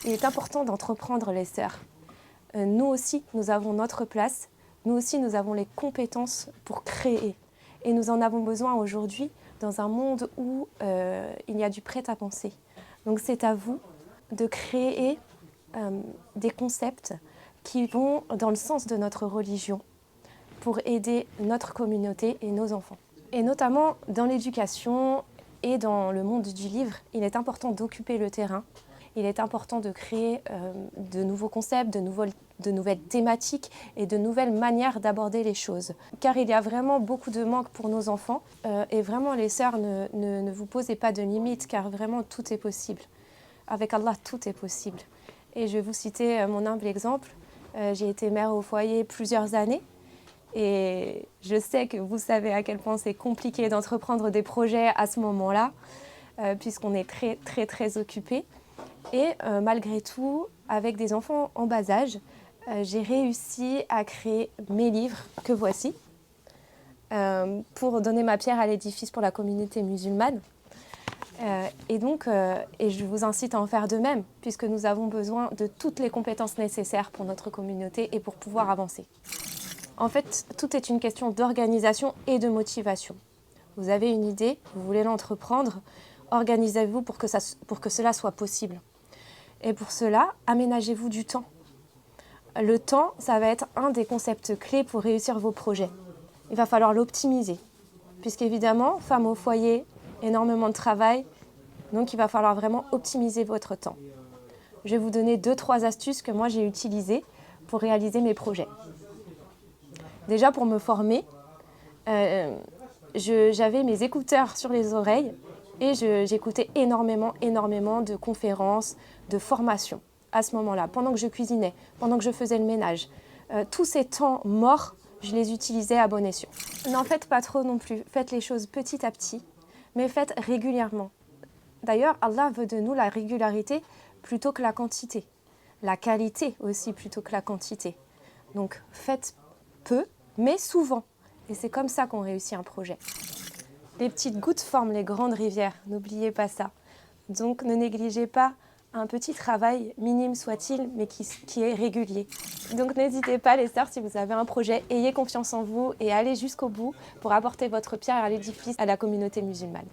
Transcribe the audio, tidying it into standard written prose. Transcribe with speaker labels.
Speaker 1: Il est important d'entreprendre, les sœurs. Nous aussi, nous avons notre place. Nous aussi, nous avons les compétences pour créer. Et nous en avons besoin aujourd'hui dans un monde où il y a du prêt-à-penser. Donc c'est à vous de créer des concepts qui vont dans le sens de notre religion pour aider notre communauté et nos enfants. Et notamment dans l'éducation et dans le monde du livre, il est important d'occuper le terrain. Il est important de créer de nouveaux concepts, de nouvelles thématiques et de nouvelles manières d'aborder les choses. Car il y a vraiment beaucoup de manques pour nos enfants. Et vraiment, les sœurs, ne vous posez pas de limites, car vraiment, tout est possible. Avec Allah, tout est possible. Et je vais vous citer mon humble exemple. J'ai été mère au foyer plusieurs années. Et je sais que vous savez à quel point c'est compliqué d'entreprendre des projets à ce moment-là, puisqu'on est très occupé. Et malgré tout, avec des enfants en bas âge, j'ai réussi à créer mes livres que voici, pour donner ma pierre à l'édifice pour la communauté musulmane. Et je vous incite à en faire de même, puisque nous avons besoin de toutes les compétences nécessaires pour notre communauté et pour pouvoir avancer. En fait, tout est une question d'organisation et de motivation. Vous avez une idée, vous voulez l'entreprendre, organisez-vous pour que cela soit possible. Et pour cela, aménagez-vous du temps. Le temps, ça va être un des concepts clés pour réussir vos projets. Il va falloir l'optimiser, puisqu'évidemment, femme au foyer, énormément de travail, donc il va falloir vraiment optimiser votre temps. Je vais vous donner 2-3 astuces que moi j'ai utilisées pour réaliser mes projets. Déjà, pour me former, j'avais mes écouteurs sur les oreilles et j'écoutais énormément de conférences, de formations à ce moment-là, pendant que je cuisinais, pendant que je faisais le ménage. Tous ces temps morts, je les utilisais à bon escient. N'en faites pas trop non plus, faites les choses petit à petit, mais faites régulièrement. D'ailleurs, Allah veut de nous la régularité plutôt que la quantité, la qualité aussi plutôt que la quantité. Donc faites peu, mais souvent. Et c'est comme ça qu'on réussit un projet. Les petites gouttes forment les grandes rivières, n'oubliez pas ça. Donc ne négligez pas un petit travail, minime soit-il, mais qui est régulier. Donc n'hésitez pas les sœurs, si vous avez un projet, ayez confiance en vous et allez jusqu'au bout pour apporter votre pierre à l'édifice à la communauté musulmane.